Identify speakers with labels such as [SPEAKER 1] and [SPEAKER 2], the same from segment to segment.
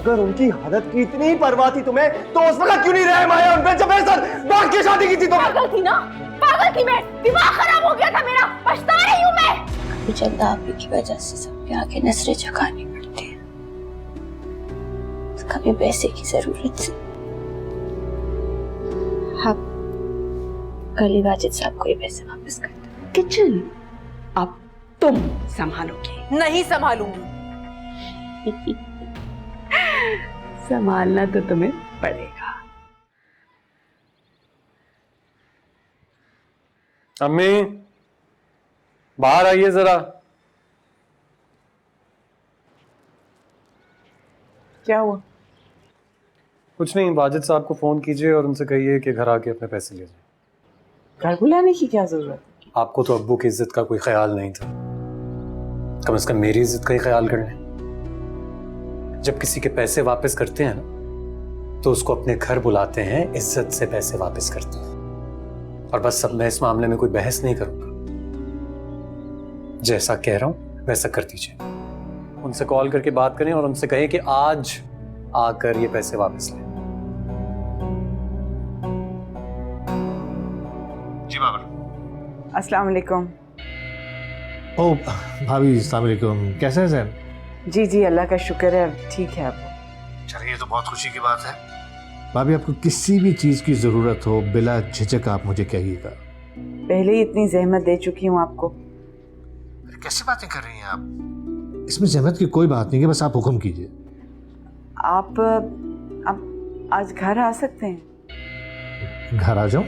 [SPEAKER 1] अगर उनकी हालत की इतनी परवाह थी तुम्हें तो उस वक्त क्यों नहीं रहम आया उन पे जब मेरे साथ भाग के शादी की थी तुमने?
[SPEAKER 2] पागल थी ना, पागल थी मैं, दिमाग खराब हो गया था मेरा, पछता रही हूँ मैं।
[SPEAKER 3] कभी चंदा आपी की वजह से सबके आगे नजरें झुकानी पड़ती है, कभी पैसे की जरूरत से। आप कल ही वाजिद साहब को ये पैसे वापस कर दो।
[SPEAKER 4] किचन अब तुम संभालोगी?
[SPEAKER 2] नहीं संभालूंगी।
[SPEAKER 4] संभालना तो तुम्हें पड़ेगा।
[SPEAKER 5] अम्मी बाहर आइए जरा।
[SPEAKER 6] क्या हुआ?
[SPEAKER 5] कुछ नहीं, वाजिद साहब को फोन कीजिए और उनसे कहिए कि घर आके अपने पैसे ले जाए।
[SPEAKER 6] घर बुलाने की क्या जरूरत?
[SPEAKER 5] आपको तो अब्बू की इज्जत का कोई ख्याल नहीं था, कम से कम मेरी इज्जत का ही ख्याल कर लें। जब किसी के पैसे वापस करते हैं ना तो उसको अपने घर बुलाते हैं, इज्जत से पैसे वापस करते हैं। और बस अब मैं इस मामले में कोई बहस नहीं करूंगा, जैसा कह रहा हूं वैसा कर दीजिए। उनसे कॉल करके बात करें और उनसे कहें कि आज आकर ये पैसे वापस लें। जी बाबर।
[SPEAKER 6] अस्सलाम वालेकुम।
[SPEAKER 7] ओ भाभी, अस्सलाम वालेकुम। कैसे हैं सर?
[SPEAKER 6] जी जी, अल्लाह का शुक्र है, ठीक है। आप
[SPEAKER 7] चलिए, ये तो बहुत खुशी की बात है। भाभी, आपको किसी भी चीज़ की ज़रूरत हो बिला झिझक आप मुझे कहिएगा।
[SPEAKER 6] पहले ही इतनी जहमत दे चुकी हूँ आपको।
[SPEAKER 7] कैसी बातें कर रही हैं आप? इसमें जहमत की कोई बात नहीं है, बस आप हुक्म कीजिए।
[SPEAKER 6] आप आज घर आ सकते हैं?
[SPEAKER 7] घर आ जाऊं?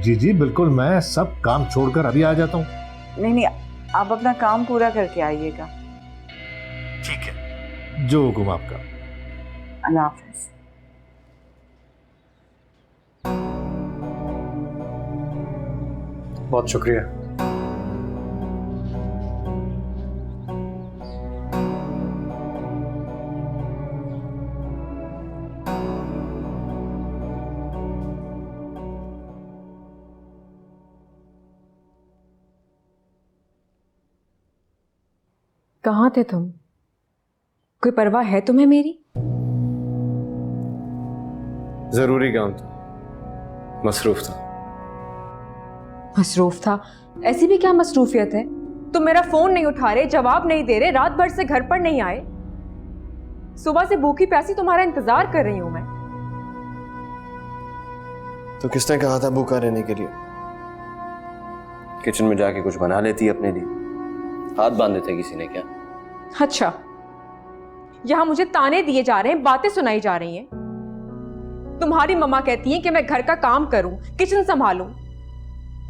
[SPEAKER 7] जी जी बिल्कुल, मैं सब काम छोड़कर अभी आ जाता हूँ।
[SPEAKER 6] नहीं नहीं, आप अपना काम पूरा करके आइएगा।
[SPEAKER 7] ठीक है, जो हुक्म आपका।
[SPEAKER 6] अल्लाह हाफिज।
[SPEAKER 5] बहुत शुक्रिया।
[SPEAKER 2] कहाँ थे तुम? कोई परवाह है तुम्हें मेरी?
[SPEAKER 1] जरूरी काम था, मसरूफ था।
[SPEAKER 2] मसरूफ था? ऐसी भी क्या मसरूफियत है? तुम मेरा फोन नहीं उठा रहे, जवाब नहीं दे रहे, रात भर से घर पर नहीं आए। सुबह से भूखी प्यासी तुम्हारा इंतजार कर रही हूं मैं।
[SPEAKER 1] तो किसने कहा था भूखा रहने के लिए? किचन में जाके कुछ बना लेती अपने लिए। हाथ बांधे थे किसी ने क्या?
[SPEAKER 2] अच्छा, यहां मुझे ताने दिए जा रहे हैं, बातें सुनाई जा रही हैं। तुम्हारी मम्मा कहती हैं कि मैं घर का काम करूं, किचन संभालूं।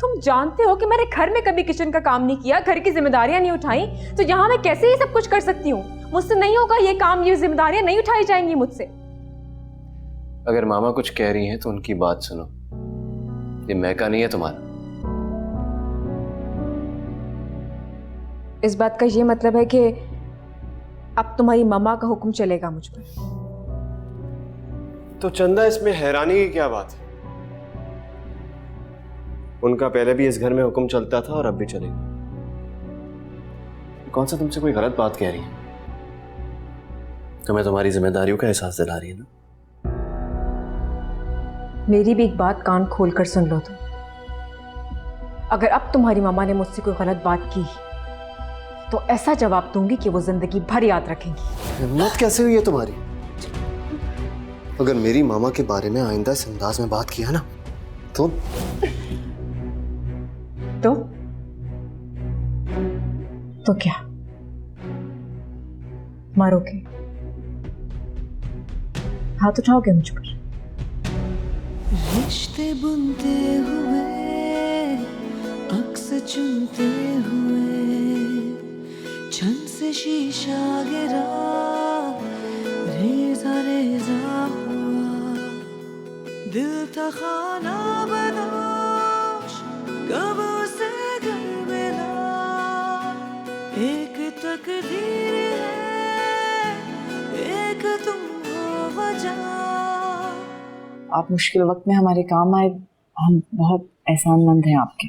[SPEAKER 2] तुम जानते हो कि मैंने घर में कभी किचन का काम नहीं किया, घर की जिम्मेदारियां नहीं उठाई, तो यहां मैं कैसे ये सब कुछ कर सकती हूँ? मुझसे नहीं होगा ये काम, ये जिम्मेदारियां नहीं उठाई जाएंगी मुझसे।
[SPEAKER 1] अगर मामा कुछ कह रही हैं तो उनकी बात सुनो, ये महका नहीं है तुम्हारा।
[SPEAKER 2] इस बात का ये मतलब है कि अब तुम्हारी मम्मा का हुक्म चलेगा मुझ पर?
[SPEAKER 1] तो चंदा, इसमें हैरानी की क्या बात है? उनका पहले भी इस घर में हुक्म चलता था और अब भी चलेगा। कौन सा तुमसे कोई गलत बात कह रही है? तुम्हें तुम्हारी जिम्मेदारियों का एहसास दिला रही है ना?
[SPEAKER 2] मेरी भी एक बात कान खोलकर सुन लो तुम। अगर अब तुम्हारी मम्मा ने मुझसे कोई गलत बात की तो ऐसा जवाब दूंगी कि वो जिंदगी भर याद रखेंगी।
[SPEAKER 1] हिम्मत कैसे हुई है तुम्हारी? अगर मेरी मामा के बारे में आइंदा इस अंदाज में बात किया ना तो
[SPEAKER 2] क्या मारोगे? हाथ उठाओगे मुझ पर?
[SPEAKER 8] रिश्ते बुनते हुए, अक्स चुनते हुए, छन से शीशा गिरा, रेजा रेजा हुआ, दिल था खाना बदोश, कब उसे घर मिला, एक तकदीर है, एक तुम हो वजह।
[SPEAKER 6] आप मुश्किल वक्त में हमारे काम आए, हम बहुत एहसानमंद हैं आपके।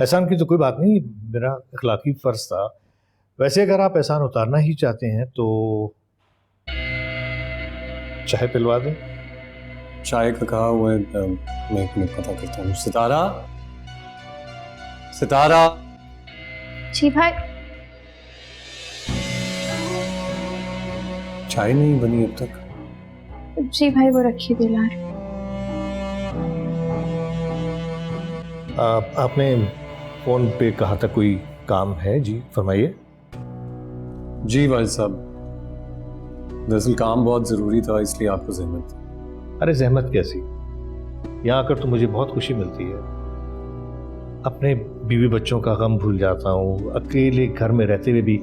[SPEAKER 7] एहसान की तो कोई बात नहीं, मेरा इखलाकी फर्ज था। वैसे अगर आप एहसान उतारना ही चाहते हैं तो चाय पिलवा दें।
[SPEAKER 5] चाय का कहा हुआ है, मैं एक मिनट पता करता हूँ। सितारा, सितारा।
[SPEAKER 3] जी भाई।
[SPEAKER 5] चाय नहीं बनी अब तक।
[SPEAKER 3] जी भाई, वो रखी दिला रहे।
[SPEAKER 7] आपने फोन पे कहा था कोई काम है, जी फरमाइए।
[SPEAKER 5] जी भाई साहब, दरअसल काम बहुत जरूरी था, इसलिए आपको जहमत थी।
[SPEAKER 7] अरे जहमत कैसी, यहाँ आकर तो मुझे बहुत खुशी मिलती है। अपने बीवी बच्चों का गम भूल जाता हूँ। अकेले घर में रहते हुए भी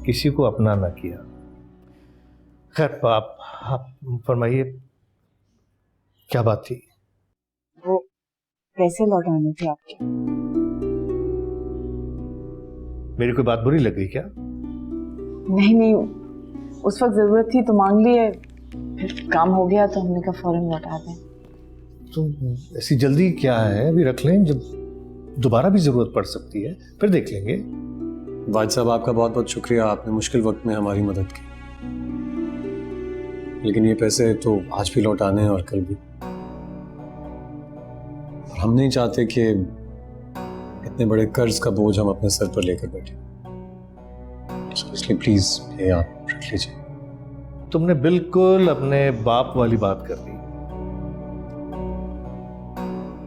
[SPEAKER 7] किसी को अपना ना किया। खैर आप फरमाइए, क्या बात थी?
[SPEAKER 6] वो पैसे लौटाने थे आपके।
[SPEAKER 7] मेरी कोई बात बुरी लग गई क्या?
[SPEAKER 6] नहीं, उस वक्त जरूरत थी तो मांग लिए, फिर काम हो गया तो हमने कहा फौरन लौटा दें।
[SPEAKER 7] तो ऐसी जल्दी क्या है, अभी रख लें, जब दोबारा भी जरूरत पड़ सकती है फिर देख लेंगे।
[SPEAKER 5] वाजिद साहब, आपका बहुत बहुत शुक्रिया, आपने मुश्किल वक्त में हमारी मदद की। लेकिन ये पैसे तो आज भी लौटाने हैं और कल भी। और हम नहीं चाहते कि इतने बड़े कर्ज का बोझ हम अपने सर पर लेकर बैठे। इसलिए प्लीज ये आप रख लीजिए।
[SPEAKER 7] तुमने बिल्कुल अपने बाप वाली बात कर दी।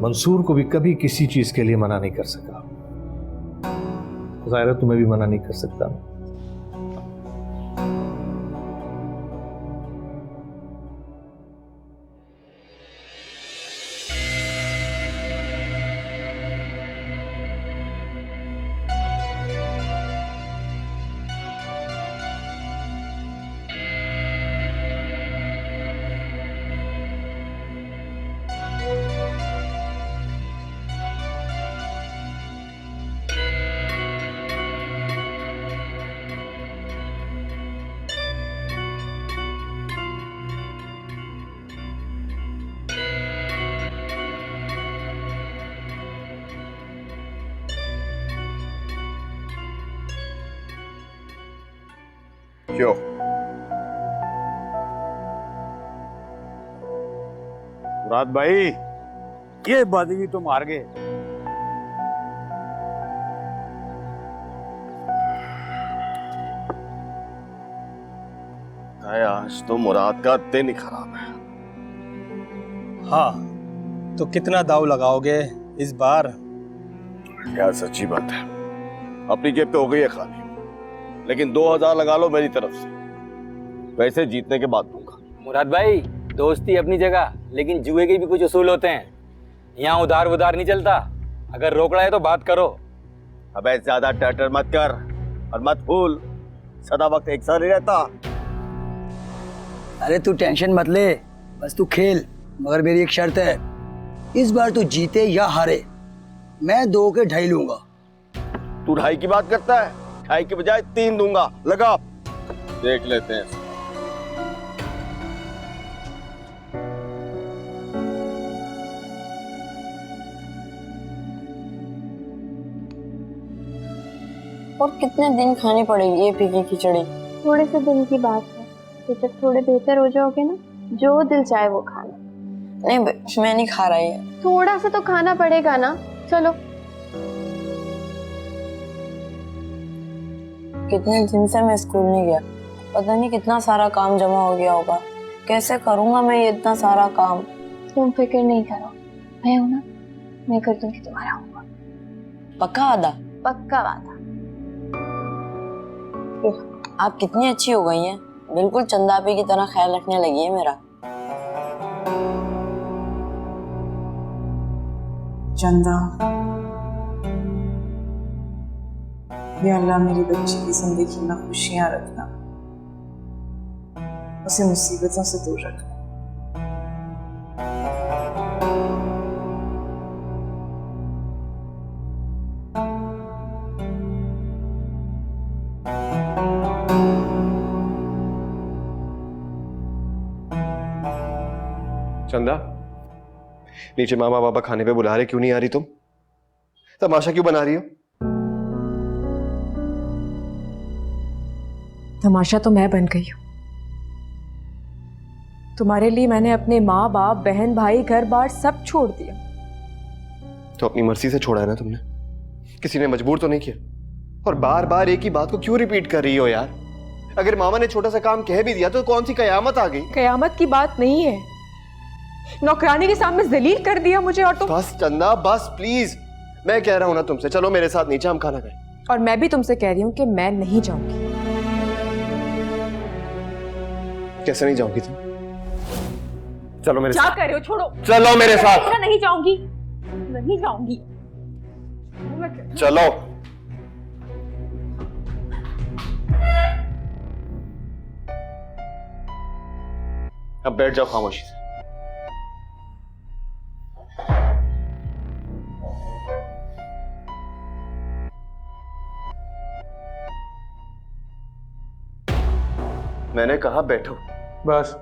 [SPEAKER 7] मंसूर को भी कभी किसी चीज के लिए मना नहीं कर सका, ज़ाहिर है तुम्हें भी मना नहीं कर सकता।
[SPEAKER 1] क्यों?
[SPEAKER 9] मुराद भाई, ये बादगी तो मार गए।
[SPEAKER 1] आज तो मुराद का दिन ही खराब है।
[SPEAKER 10] हाँ, तो कितना दाव लगाओगे इस बार?
[SPEAKER 1] यार सच्ची बात है, अपनी जेब पे हो गई है खाली, लेकिन 2000 लगा लो मेरी तरफ से, पैसे जीतने के बाद दूंगा।
[SPEAKER 10] मुराद भाई, दोस्ती अपनी जगह, लेकिन जुए के भी कुछ उसूल होते हैं। यहाँ उधार उधार नहीं चलता। अगर रोकड़ा है तो बात करो।
[SPEAKER 1] अबे ज्यादा टटर मत कर और मत भूल, सदा वक्त एक साथ नहीं रहता।
[SPEAKER 11] अरे तू टेंशन मत ले, बस तू खेल, मगर मेरी एक शर्त है, इस बार तू जीते या हारे, मैं 2 के 2.5 लूंगा।
[SPEAKER 1] तू 2.5 की बात करता है? 2.5 की बजाय 3 दूंगा, लगा। देख लेते हैं।
[SPEAKER 3] और कितने दिन खानी पड़ेगी ये फीकी खिचड़ी? थोड़े से दिन की बात है, तो जब थोड़े बेहतर हो जाओगे ना, जो दिल चाहे वो खाना। नहीं मैं नहीं खा रही है। थोड़ा सा तो खाना पड़ेगा ना। चलो। कितने दिन से मैं स्कूल नहीं गया, पता नहीं कितना सारा काम जमा हो गया होगा। कैसे करूंगा मैं ये इतना सारा काम? तुम फिक्र नहीं करो, मैं हूं ना, मैं कर दूंगी तुम्हारा होगा। पक्का वादा? पक्का वादा। आप कितनी अच्छी हो गई हैं, बिल्कुल चंदापी की तरह ख्याल रखने लगी है मेरा।
[SPEAKER 6] चंदा, या अल्लाह मेरी बच्ची की जिंदगी में खुशियां रखना, उसे मुसीबतों से दूर रखना।
[SPEAKER 1] चंदा, नीचे मामा पापा खाने पे बुला रहे, क्यों नहीं आ रही तुम? तमाशा क्यों बना रही हो?
[SPEAKER 2] तमाशा तो मैं बन गई हूँ। तुम्हारे लिए मैंने अपने माँ बाप, बहन भाई, घर बार सब छोड़ दिया।
[SPEAKER 12] तो अपनी मर्जी से छोड़ा है ना तुमने? किसी ने मजबूर तो नहीं किया? और बार बार एक ही बात को क्यों रिपीट कर रही हो यार? अगर मामा ने छोटा सा काम कह भी दिया तो कौन सी कयामत आ गई?
[SPEAKER 2] कयामत की बात नहीं है, नौकरानी के सामने जलील कर दिया मुझे। और तुम
[SPEAKER 12] बस चंदा बस प्लीज, मैं कह रहा हूं ना तुमसे, चलो मेरे साथ नीचे, हम खाना खाएं।
[SPEAKER 2] और मैं भी तुमसे कह रही हूँ कि मैं नहीं जाऊंगी।
[SPEAKER 12] कैसे नहीं जाओगी तुम? चलो मेरे
[SPEAKER 2] क्या
[SPEAKER 12] साथ।
[SPEAKER 2] कर रहे हो? छोड़ो।
[SPEAKER 12] चलो मेरे साथ।
[SPEAKER 2] मैं नहीं जाऊंगी, नहीं जाऊंगी।
[SPEAKER 12] चलो। अब बैठ जाओ खामोशी से। मैंने कहा बैठो।
[SPEAKER 5] बस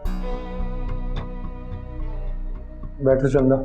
[SPEAKER 5] बैठो चंदा।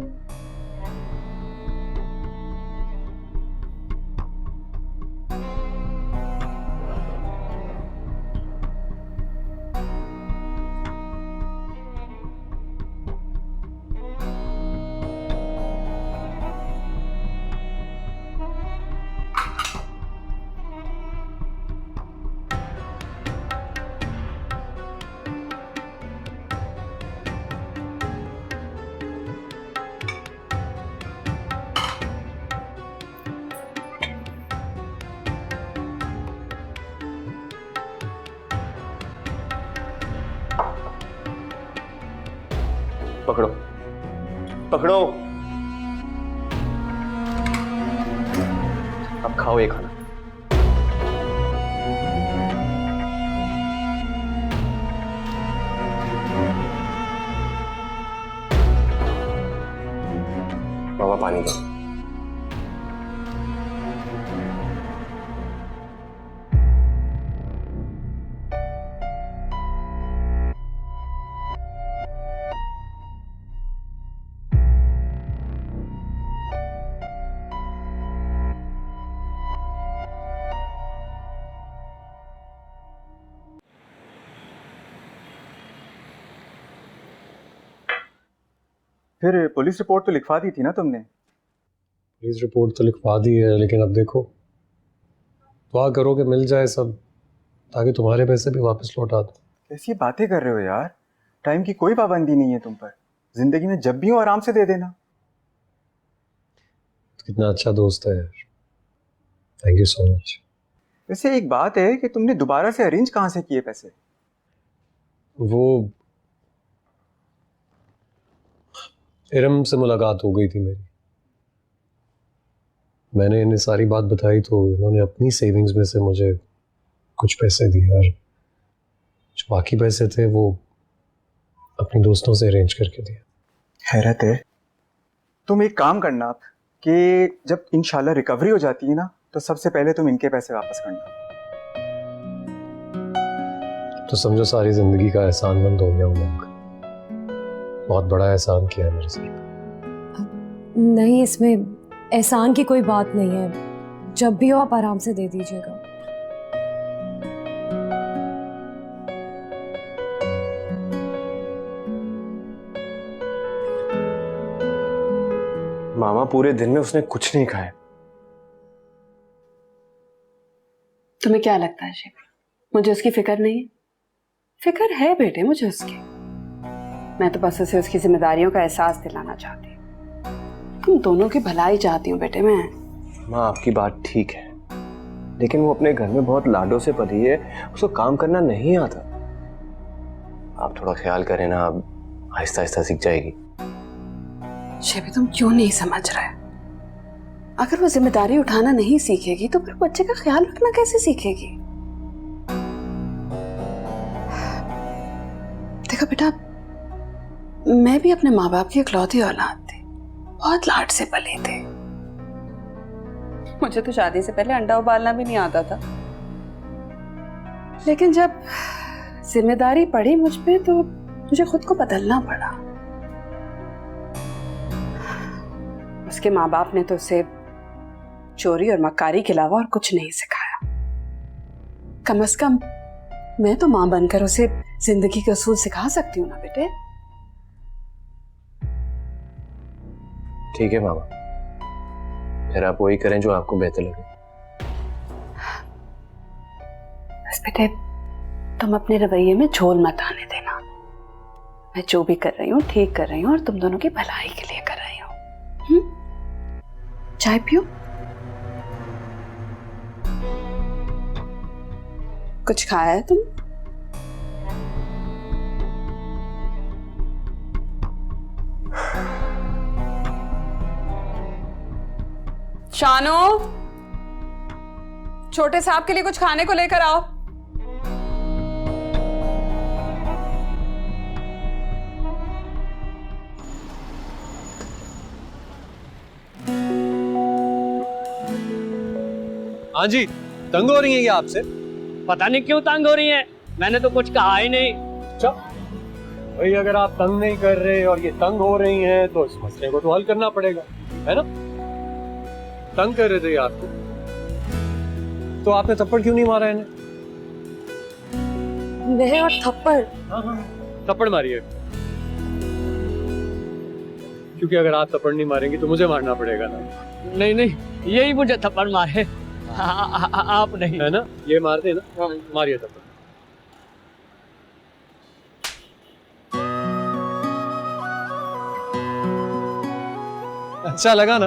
[SPEAKER 12] पकड़ो पकड़ो, अब खाओ ये खाना। मामा पानी दो।
[SPEAKER 13] फिर पुलिस रिपोर्ट तो लिखवा दी थी ना तुमने?
[SPEAKER 5] पुलिस रिपोर्ट तो लिखवा दी है, लेकिन अब देखो, दुआ करो कि मिल जाए सब, ताकि तुम्हारे पैसे भी वापस लौटा दो।
[SPEAKER 13] कैसी बातें कर रहे हो यार? टाइम की कोई पाबंदी नहीं है तुम पर। जिंदगी में जब भी हो आराम से दे देना।
[SPEAKER 5] तो कितना अच्छा दोस्त है यार, थैंक यू सो मच।
[SPEAKER 13] वैसे एक बात है कि तुमने दोबारा से अरेंज कहाँ से किए पैसे?
[SPEAKER 5] वो इरम से मुलाकात हो गई थी मेरी, मैंने इन्हें सारी बात बताई तो इन्होंने अपनी सेविंग्स में से मुझे कुछ पैसे दिए, और जो बाकी पैसे थे वो अपनी दोस्तों से अरेंज करके दिए।
[SPEAKER 13] हैरत है। तुम एक काम करना आप कि जब इंशाल्लाह रिकवरी हो जाती है ना, तो सबसे पहले तुम इनके पैसे वापस करना।
[SPEAKER 5] तो समझो सारी जिंदगी का एहसानमंद हो गया हूँ। बहुत बड़ा एहसान किया है मेरे साथ।
[SPEAKER 3] नहीं, इसमें एहसान की कोई बात नहीं है। जब भी हो आप आराम से दे दीजिएगा।
[SPEAKER 12] मामा पूरे दिन में उसने कुछ नहीं खाया।
[SPEAKER 4] तुम्हें क्या लगता है शिव, मुझे उसकी फिक्र नहीं है? फिक्र है बेटे मुझे उसकी। मैं तो बस उसे उसकी जिम्मेदारियों का एहसास दिलाना चाहती हूँ। तुम दोनों की भलाई चाहती हूँ बेटे मैं।
[SPEAKER 12] माँ आपकी बात ठीक है, लेकिन वो अपने घर में बहुत लाडों से पली है, उसको काम करना नहीं आता। आप थोड़ा ख्याल करें ना, आहिस्ता आहिस्ता सीख जाएगी।
[SPEAKER 4] शेबी तुम क्यों नहीं समझ रहे? अगर वो जिम्मेदारी उठाना नहीं सीखेगी तो फिर बच्चे का ख्याल रखना कैसे सीखेगी? देखो बेटा, मैं भी अपने माँ बाप की इकलौती औलाद थी, बहुत लाड से पले थे। मुझे तो शादी से पहले अंडा उबालना भी नहीं आता था, लेकिन जब जिम्मेदारी पड़ी मुझ पे तो मुझे खुद को बदलना पड़ा। उसके माँ बाप ने तो उसे चोरी और मक्कारी के अलावा और कुछ नहीं सिखाया। कम से कम मैं तो माँ बनकर उसे जिंदगी के असूल सिखा सकती हूँ ना बेटे।
[SPEAKER 12] ठीक है मामा, फिर आप वही करें जो आपको बेहतर लगे।
[SPEAKER 4] बस बेटे तुम अपने रवैये में झोल मत आने देना। मैं जो भी कर रही हूँ ठीक कर रही हूँ और तुम दोनों की भलाई के लिए कर रही हूँ। चाय पियो? कुछ खाया है तुम? शानो, छोटे साहब के लिए कुछ खाने को लेकर आओ।
[SPEAKER 5] हाँ जी, तंग हो रही है क्या आपसे?
[SPEAKER 14] पता नहीं क्यों तंग हो रही है, मैंने तो कुछ कहा ही नहीं।
[SPEAKER 5] अच्छा भाई, अगर आप तंग नहीं कर रहे और ये तंग हो रही हैं तो इस मसले को तो हल करना पड़ेगा, है ना? तंग कर रहे थे ये आपको, तो आपने थप्पड़ क्यों नहीं मारा इन्हें?
[SPEAKER 3] वह और थप्पड़?
[SPEAKER 5] हाँ, थप्पड़ मारिए, क्योंकि अगर आप थप्पड़ नहीं मारेंगी तो मुझे मारना पड़ेगा ना।
[SPEAKER 14] नहीं नहीं, यही मुझे थप्पड़ मारे, आप नहीं।
[SPEAKER 5] है ना, ये मारते ना, मारिए थप्पड़। अच्छा लगा ना?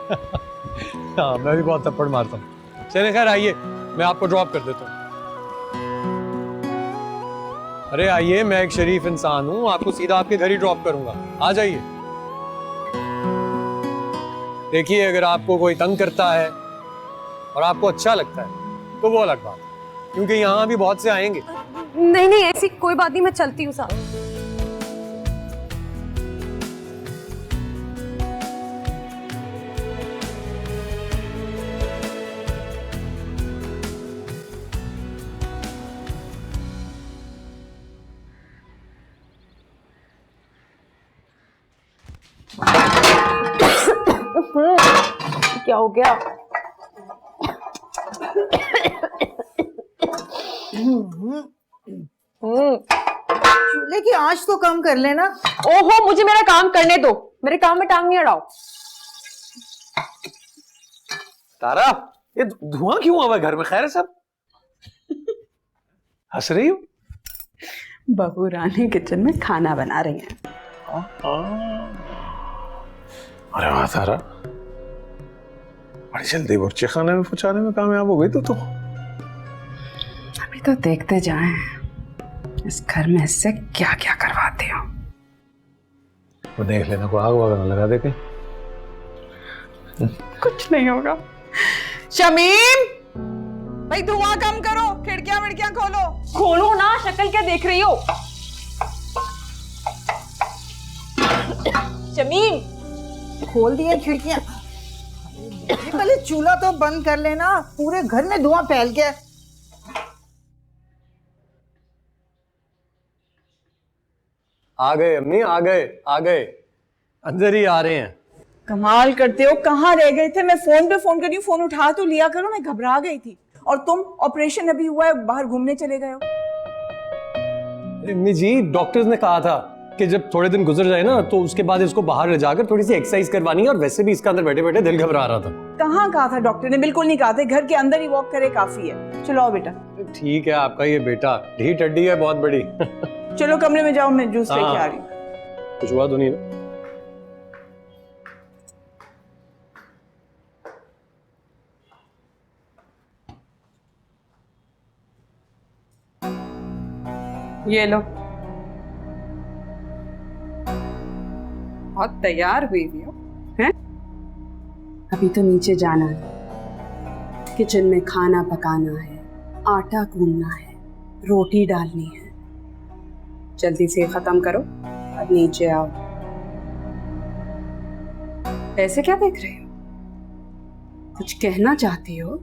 [SPEAKER 5] हाँ, मैं भी बहुत थप्पड़ मारता हूँ। चलिए खैर आइए, मैं आपको ड्रॉप कर देता हूँ। अरे आइए, मैं एक शरीफ इंसान हूँ, आपको सीधा आपके घर ही ड्रॉप करूंगा। आ जाइए। देखिए, अगर आपको कोई तंग करता है और आपको अच्छा लगता है तो वो अलग बात है, क्योंकि यहाँ भी बहुत से आएंगे।
[SPEAKER 3] नहीं नहीं, ऐसी कोई बात नहीं, मैं चलती हूँ साहब। क्या हो गया?
[SPEAKER 6] चूल्हे की आंच तो कम कर लेना।
[SPEAKER 2] ओहो, मुझे मेरा काम करने दो, मेरे काम में टांग नहीं अड़ाओ।
[SPEAKER 5] तारा, ये धुआं क्यों हुआ घर में? खैर है सब? हंस रही हो?
[SPEAKER 4] बहू रानी किचन में खाना बना रही हैं।
[SPEAKER 5] अरे वाह तारा, बड़ी जल्दी बच्चे खाने में पहुंचाने में कामयाब हो गई तो।
[SPEAKER 4] अभी तो देखते जाएं इस घर में इससे क्या क्या करवाती हो।
[SPEAKER 5] वो देख लेना, को आग वाग ना लगा दे कहीं।
[SPEAKER 4] कुछ नहीं होगा।
[SPEAKER 6] शमीम, भाई धुआं कम करो, खिड़कियां विड़कियां खोलो।
[SPEAKER 2] खोलो ना, शक्ल क्या देख रही हो? शमीम,
[SPEAKER 6] खोल दिए खिड़कियां। पहले चूल्हा तो बंद कर लेना, पूरे घर में धुआं फैल गया।
[SPEAKER 5] आ गए अम्मी, आ गए, आ गए, अंदर ही आ रहे हैं।
[SPEAKER 6] कमाल करते हो, कहाँ रह गए थे? मैं फोन पे फोन कर रही हूँ, फोन उठा तो लिया करो, मैं घबरा गई थी। और तुम ऑपरेशन अभी हुआ है, बाहर घूमने चले गए हो।
[SPEAKER 5] अम्मी जी, डॉक्टर्स ने कहा था कि जब थोड़े दिन गुजर जाए ना तो उसके बाद इसको बाहर ले जाकर थोड़ी सी एक्सरसाइज करवानी है, और वैसे भी इसका अंदर बैठे बैठे दिल घबरा रहा था।
[SPEAKER 6] कहाँ कहा था डॉक्टर ने? बिल्कुल नहीं कहा था, घर के अंदर ही वॉक करे काफी है। चलो आओ बेटा।
[SPEAKER 5] ठीक है, आपका ये बेटा ढीठ हड्डी है बहुत बड़ी।
[SPEAKER 6] चलो कमरे में जाओ, मैं जूस लेके आ रही हूँ।
[SPEAKER 5] कुछ हुआ तो नहीं ना?
[SPEAKER 4] ये लो, बहुत तैयार हुई हो हैं? अभी तो नीचे जाना है, किचन में खाना पकाना है, आटा गूंदना है, रोटी डालनी है। जल्दी से खत्म करो, अब नीचे आओ। ऐसे क्या देख रहे हो? कुछ कहना चाहती हो?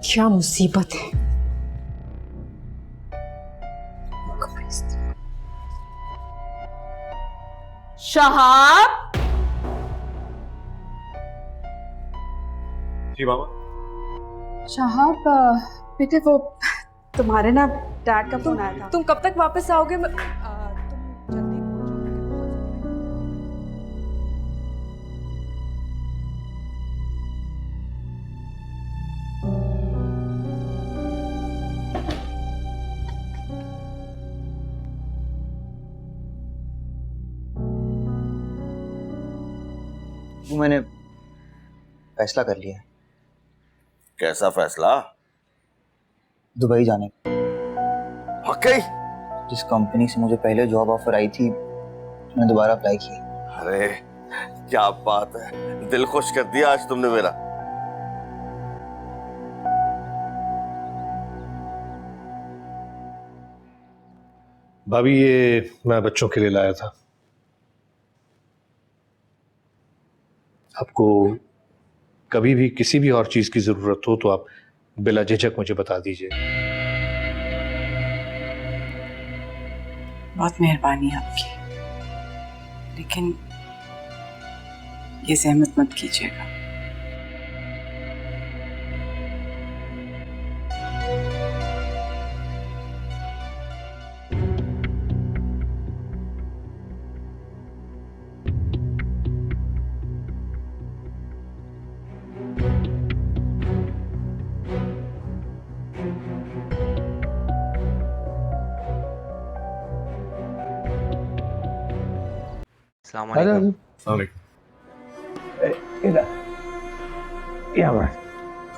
[SPEAKER 2] क्या मुसीबत है।
[SPEAKER 6] शहाब,
[SPEAKER 12] जी मामा।
[SPEAKER 4] शहाब बेटे वो तुम्हारे ना डैड का फोन आया था। तुम कब तक वापस आओगे? तुम जल्दी
[SPEAKER 11] वो मैंने फैसला कर लिया है।
[SPEAKER 1] कैसा फैसला?
[SPEAKER 11] दुबई जाने का।
[SPEAKER 1] वाकई?
[SPEAKER 11] जिस कंपनी से मुझे पहले जॉब ऑफर आई थी मैंने दोबारा अप्लाई किया।
[SPEAKER 1] अरे क्या बात है, दिल खुश कर दिया आज तुमने मेरा।
[SPEAKER 7] भाभी ये मैं बच्चों के लिए लाया था। आपको कभी भी किसी भी और चीज की जरूरत हो तो आप बिला झिझक मुझे बता दीजिए।
[SPEAKER 4] बहुत मेहरबानी आपकी, लेकिन ये सहमत मत कीजिएगा।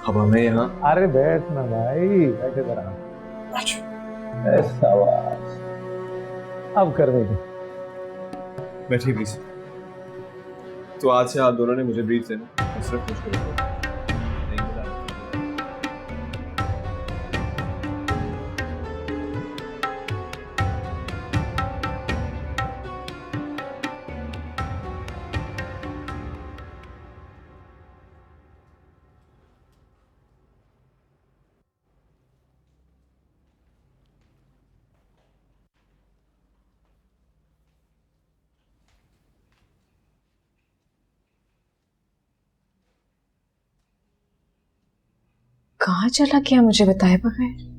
[SPEAKER 12] अब हमें यहाँ।
[SPEAKER 7] अरे बैठ ना भाई, बैठे जरा। अब कर देंगे।
[SPEAKER 12] बैठिए प्लीज। तो आज से आप दोनों ने मुझे ब्रीफ देना और सिर्फ मुझको रखो।
[SPEAKER 2] कहाँ चला गया मुझे बताए बगैर?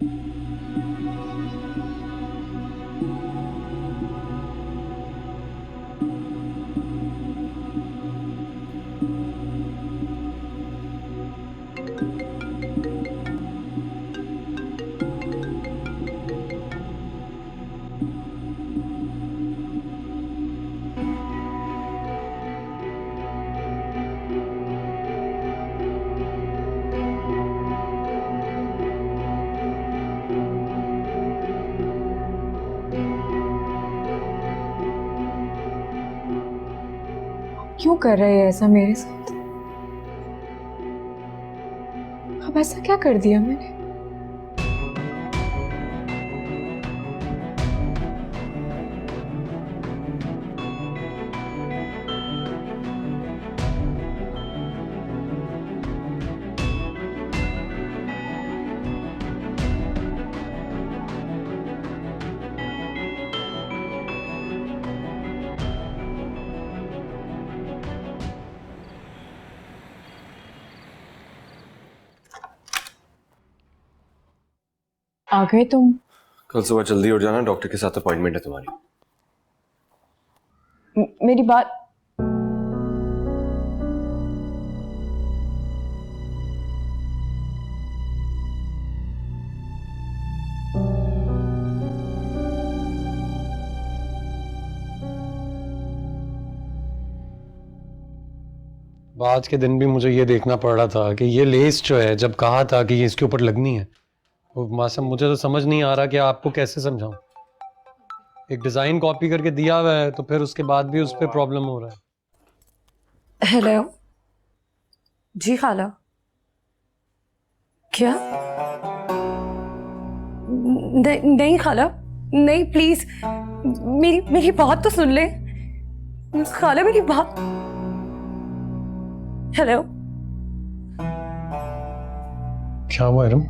[SPEAKER 2] क्यों कर रहे हैं ऐसा मेरे साथ? अब ऐसा क्या कर दिया मैंने? आ गए तुम?
[SPEAKER 12] कल सुबह जल्दी उठ जाना, डॉक्टर के साथ अपॉइंटमेंट है तुम्हारी।
[SPEAKER 2] मेरी बात
[SPEAKER 5] आज के दिन भी मुझे ये देखना पड़ रहा था कि ये लेस जो है, जब कहा था कि ये इसके ऊपर लगनी है, वो मासम मुझे तो समझ नहीं आ रहा कि आपको कैसे समझाऊं। एक डिजाइन कॉपी करके दिया हुआ है तो फिर उसके बाद भी उस पर प्रॉब्लम हो रहा है।
[SPEAKER 4] हेलो जी खाला। क्या? नहीं खाला, नहीं प्लीज, मेरी बात तो सुन ले खाला, मेरी बात। हेलो।
[SPEAKER 5] क्या हुआ इरम?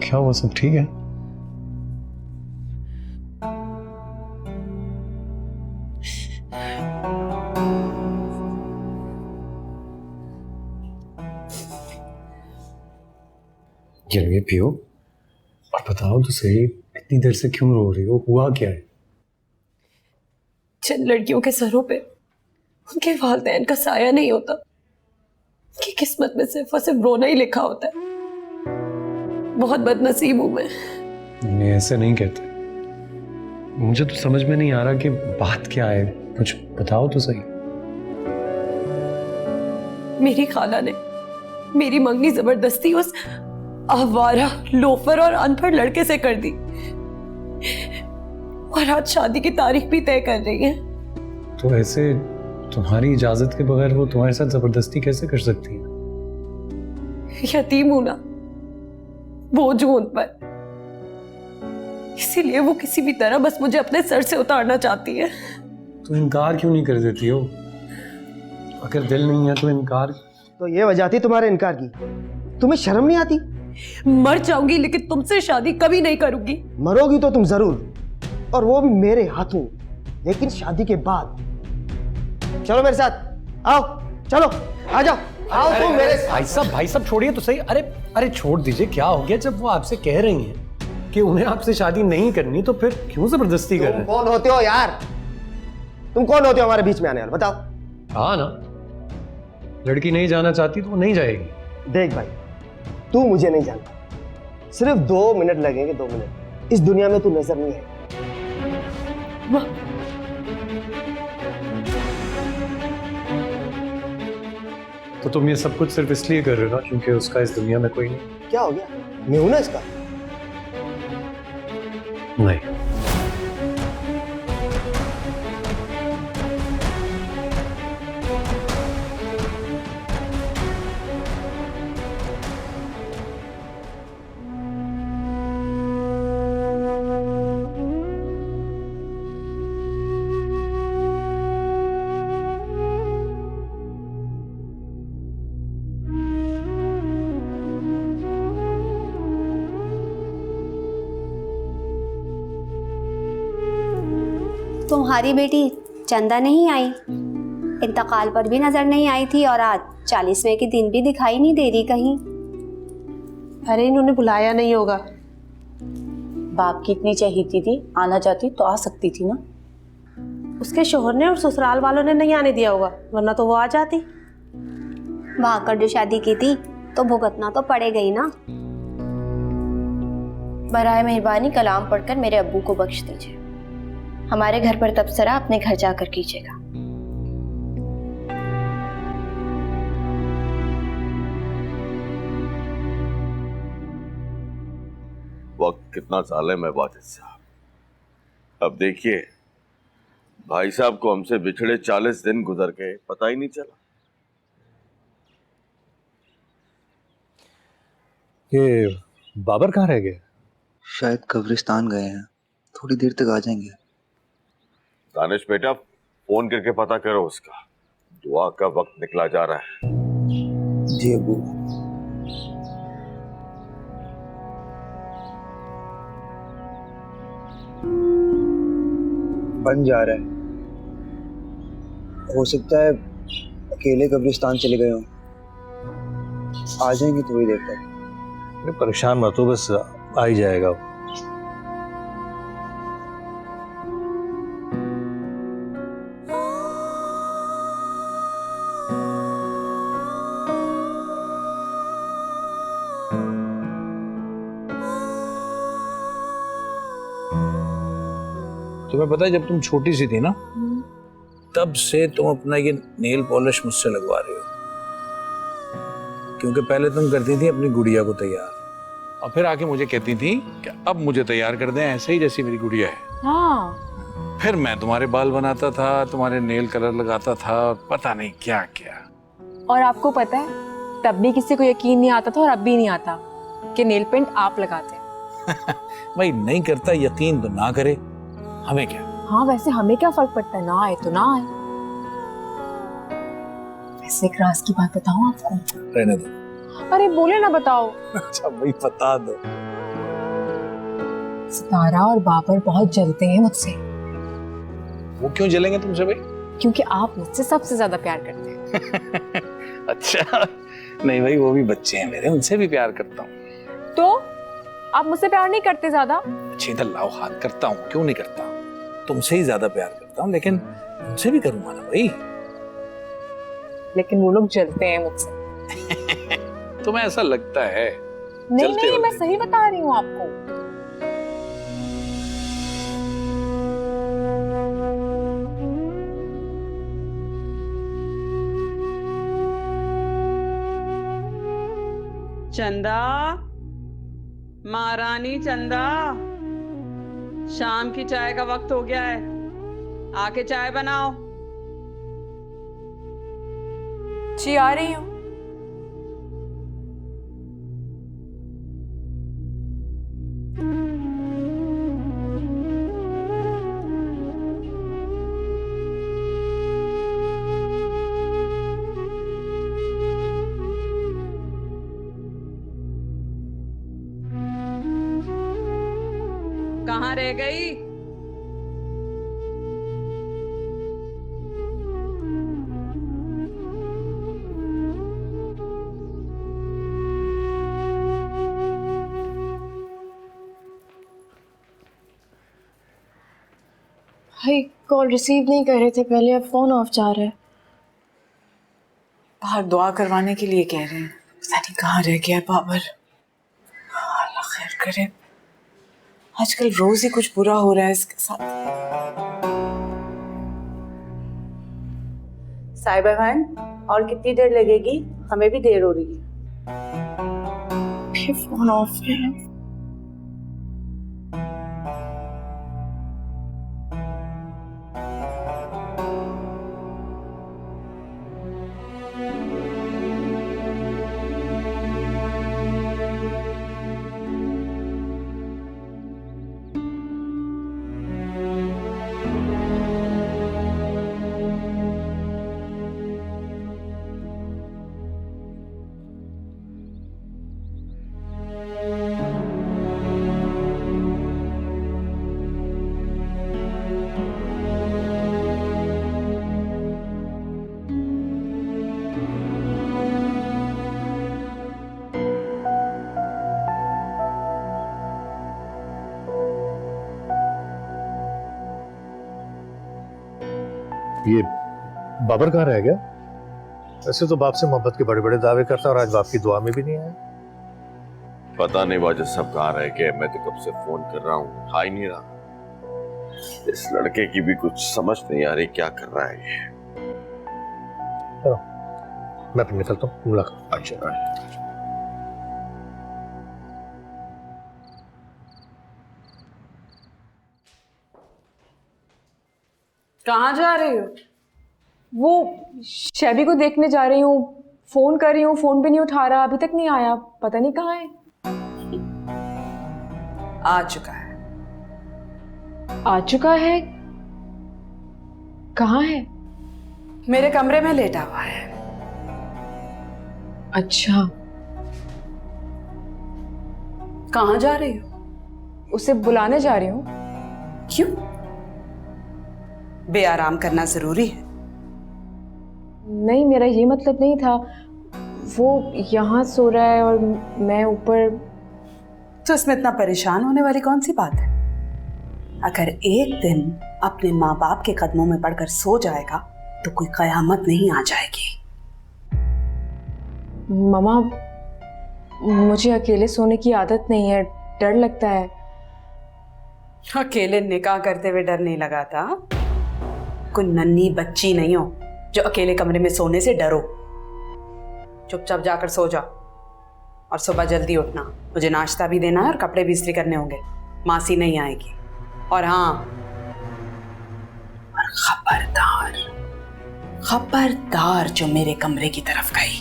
[SPEAKER 5] क्या हुआ? सब ठीक है? ये पियो और बताओ तो सही, इतनी देर से क्यों रो रही हो? हुआ क्या है?
[SPEAKER 4] जिन लड़कियों के सरों पे उनके वालिदैन का साया नहीं होता, कि किस्मत में सिर्फ और सिर्फ रोना ही लिखा होता है। बहुत बदनसीब हूं मैं।
[SPEAKER 5] नहीं, ऐसे नहीं कहते। मुझे तो समझ में नहीं आ रहा कि बात क्या है, कुछ बताओ तो सही।
[SPEAKER 4] मेरी खाला ने मेरी मंगनी जबरदस्ती उस आवारा, लोफर और अनपढ़ लड़के से कर दी, और आज शादी की तारीख भी तय कर रही है।
[SPEAKER 5] तो ऐसे तुम्हारी इजाजत के बगैर वो तुम्हारे साथ जबरदस्ती कैसे कर सकती है?
[SPEAKER 4] यतीम हूं ना, बोझ हूं उन पर, इसीलिए वो किसी भी तरह बस मुझे अपने सर से उतारना चाहती है।
[SPEAKER 5] तो इनकार क्यों नहीं कर देती हो? अगर दिल नहीं है तो इनकार।
[SPEAKER 15] तो ये वजह थी तुम्हारे इनकार की? तुम्हें शर्म नहीं आती?
[SPEAKER 4] मर जाऊंगी लेकिन तुमसे शादी कभी नहीं करूंगी।
[SPEAKER 15] मरोगी तो तुम जरूर, और वो भी मेरे हाथों, लेकिन शादी के बाद। चलो मेरे साथ, आओ, चलो, आ जाओ, आओ तुम मेरे साथ।
[SPEAKER 5] भाई साहब छोड़िए तो सही। अरे छोड़ दीजिए, क्या हो गया? जब वो आपसे कह रही हैं कि उन्हें आपसे शादी नहीं करनी, तो फिर क्यों जबरदस्ती कर रहे हैं?
[SPEAKER 15] कौन होते हो यार? तुम कौन होते हो हमारे बीच में आने वाले? बताओ।
[SPEAKER 5] हाँ ना, लड़की नहीं जाना चाहती तो वो नहीं जाएगी।
[SPEAKER 15] देख भाई, तू मुझे नहीं जानता, सिर्फ 2 मिनट लगेंगे, 2 मिनट। इस दुनिया में तू नजर नहीं है।
[SPEAKER 5] तो तुम ये सब कुछ सिर्फ इसलिए कर रहे हो ना क्योंकि उसका इस दुनिया में कोई नहीं?
[SPEAKER 15] क्या हो गया? मैं हूं ना इसका।
[SPEAKER 5] नहीं,
[SPEAKER 16] तुम्हारी बेटी चंदा नहीं आई, इंतकाल पर भी नजर नहीं आई थी, और आज 40वें के दिन भी दिखाई नहीं दे रही कहीं।
[SPEAKER 17] अरे इन्होंने बुलाया नहीं होगा।
[SPEAKER 18] बाप की इतनी चहेती थी, आना चाहती तो आ सकती थी ना।
[SPEAKER 17] उसके शोहर ने और ससुराल वालों ने नहीं आने दिया होगा, वरना तो वो आ जाती।
[SPEAKER 16] वहां कर जो शादी की थी तो भुगतना तो पड़ेगा ही ना।
[SPEAKER 19] बराए मेहरबानी कलाम पढ़कर मेरे अब्बू को बख्श दीजिए। हमारे घर पर तबसरा अपने घर जाकर कीजिएगा।
[SPEAKER 1] वक्त कितना साल है मैं वाजिद साहब। अब देखिए, भाई साहब को हमसे बिछड़े 40 दिन गुजर गए, पता ही नहीं चला।
[SPEAKER 5] ये बाबर कहाँ रह गए?
[SPEAKER 20] शायद कब्रिस्तान गए हैं, थोड़ी देर तक आ जाएंगे।
[SPEAKER 1] दानिश बेटा, फोन करके पता करो उसका, दुआ का वक्त निकला जा रहा है।
[SPEAKER 20] जी अबू। बन जा रहा है, हो सकता है अकेले कब्रिस्तान चले गए हों। आ जाएंगे थोड़ी देर तक।
[SPEAKER 7] परेशान मत हो, बस आ ही जाएगा।
[SPEAKER 9] तुम्हें पता है, जब तुम छोटी सी थी ना, तब से तुम अपना ये नेल पॉलिश मुझसे लगवा रही हो। क्योंकि पहले तुम करती थी अपनी गुड़िया को तैयार, और फिर आके मुझे कहती थी कि अब मुझे तैयार कर दें ऐसे ही जैसी मेरी गुड़िया है।
[SPEAKER 2] हाँ।
[SPEAKER 9] फिर मैं तुम्हारे बाल बनाता था, तुम्हारे नेल कलर लगाता था, पता नहीं क्या क्या।
[SPEAKER 2] और आपको पता है, तब भी किसी को यकीन नहीं आता था और अब भी नहीं आता कि नेल पेंट आप लगाते हैं।
[SPEAKER 9] भाई नहीं करता यकीन तो ना करे, हमें क्या।
[SPEAKER 2] हाँ, वैसे हमें क्या फर्क पड़ता है, ना आए तो ना आए। वैसे एक राज की बात बताऊं आपको?
[SPEAKER 9] रहने दो।
[SPEAKER 2] अरे बोले ना, बताओ।
[SPEAKER 9] अच्छा भाई बता दो।
[SPEAKER 2] सितारा और बाबर बहुत जलते हैं मुझसे।
[SPEAKER 9] वो क्यों जलेंगे तुमसे भाई?
[SPEAKER 2] क्योंकि आप मुझसे सबसे ज्यादा प्यार करते हैं।
[SPEAKER 9] अच्छा, नहीं भाई, वो भी बच्चे हैं मेरे, उनसे भी प्यार करता हूँ।
[SPEAKER 2] तो आप मुझसे प्यार नहीं करते ज्यादा?
[SPEAKER 9] अच्छी इधर लाओ हाथ। करता हूँ, क्यों नहीं करता? तुमसे ही ज्यादा प्यार करता हूँ, लेकिन तुमसे भी करूंगा ना भाई।
[SPEAKER 2] लेकिन वो लोग जलते हैं मुझसे।
[SPEAKER 9] तुम्हें ऐसा लगता है?
[SPEAKER 2] नहीं नहीं, मैं सही बता रही हूँ आपको।
[SPEAKER 21] चंदा, महारानी चंदा, शाम की चाय का वक्त हो गया है, आके चाय बनाओ।
[SPEAKER 2] जी आ रही हूँ।
[SPEAKER 21] कहाँ रह गई?
[SPEAKER 3] भाई कॉल रिसीव नहीं कर रहे थे पहले, अब फोन ऑफ जा रहा है।
[SPEAKER 6] बाहर दुआ करवाने के लिए कह रहे हैं, पता नहीं कहाँ रह गया है बाबर। अल्लाह खैर करे, आजकल रोज ही कुछ बुरा हो रहा है इसके साथ।
[SPEAKER 18] साहिबा बहन, और कितनी देर लगेगी? हमें भी देर हो रही है।
[SPEAKER 3] फिर फोन ऑफ है।
[SPEAKER 7] ये बाबर कहाँ रह गया? वैसे तो बाप से मोहब्बत के बड़े बड़े दावे करता और आज बाप की दुआ में भी नहीं आया।
[SPEAKER 1] पता नहीं वाजिद साहब कहाँ रह गए। मैं तो कब से फोन कर रहा हूँ, उठा ही नहीं रहा। इस लड़के की भी कुछ समझ नहीं आ रही क्या कर रहा है ये।
[SPEAKER 7] चलो मैं फिर निकलता हूँ, मुलाकात।
[SPEAKER 1] अच्छा
[SPEAKER 6] कहाँ जा रही हो?
[SPEAKER 2] वो शैबी को देखने जा रही हूँ। फोन कर रही हूँ, फोन भी नहीं उठा रहा, अभी तक नहीं आया, पता नहीं कहाँ है।
[SPEAKER 6] आ चुका है।
[SPEAKER 2] आ चुका है? कहाँ है?
[SPEAKER 6] मेरे कमरे में लेटा हुआ है।
[SPEAKER 2] अच्छा,
[SPEAKER 6] कहाँ जा रही हो?
[SPEAKER 2] उसे बुलाने जा रही हूँ।
[SPEAKER 6] क्यों? बेआराम करना जरूरी है?
[SPEAKER 2] नहीं, मेरा ये मतलब नहीं था। वो यहाँ सो रहा है और मैं ऊपर।
[SPEAKER 6] तो इसमें इतना परेशान होने वाली कौन सी बात है? अगर एक दिन अपने माँ बाप के कदमों में पड़कर सो जाएगा तो कोई कयामत नहीं आ जाएगी।
[SPEAKER 2] मामा, मुझे अकेले सोने की आदत नहीं है, डर लगता है।
[SPEAKER 6] अकेले निकाह करते हुए डर नहीं लगाता? कोई नन्ही बच्ची नहीं हो जो अकेले कमरे में सोने से डरो। चुपचाप जाकर सो जा और सुबह जल्दी उठना। मुझे नाश्ता भी देना है और कपड़े भी इस्त्री करने होंगे। मासी नहीं आएगी। और हाँ, और खबरदार खबरदार जो मेरे कमरे की तरफ गई,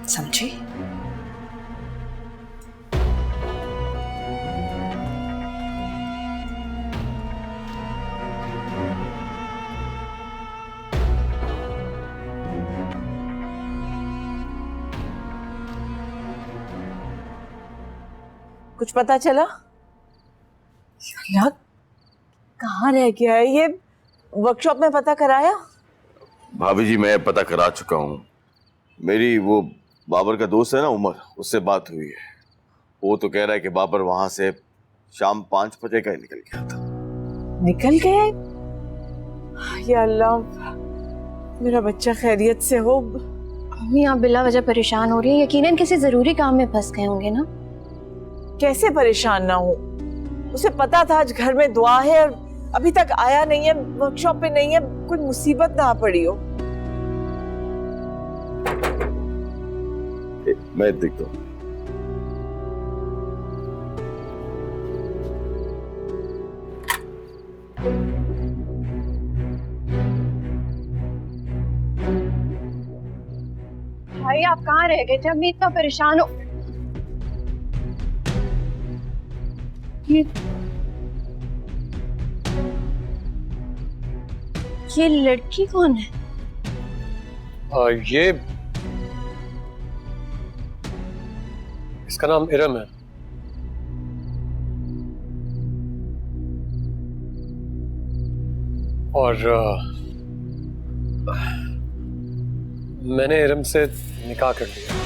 [SPEAKER 6] समझी? कुछ पता चला? यार कहाँ रह गया है ये? वर्कशॉप में पता कराया?
[SPEAKER 1] भाभी जी मैं पता करा चुका हूँ। मेरी वो बाबर का दोस्त है ना उमर, उससे बात हुई है। वो तो कह रहा है कि बाबर वहां से शाम 5 बजे का ही निकल गया था।
[SPEAKER 21] निकल गए? या अल्लाह, मेरा बच्चा खैरियत से हो।
[SPEAKER 19] मम्मी आप बिला वजह परेशान हो रही हैं, यकीनन किसी जरूरी काम में फंस गए होंगे ना।
[SPEAKER 21] कैसे परेशान ना हो, उसे पता था आज घर में दुआ है और अभी तक आया नहीं है, वर्कशॉप पे नहीं है, कोई मुसीबत ना पड़ी हो।
[SPEAKER 1] मैं देखता हूँ।
[SPEAKER 19] भाई आप कहाँ रह गए थे? अब मैं इतना परेशान हूँ। ये लड़की कौन है?
[SPEAKER 5] ये इसका नाम इरम है। और मैंने इरम से निकाह कर लिया।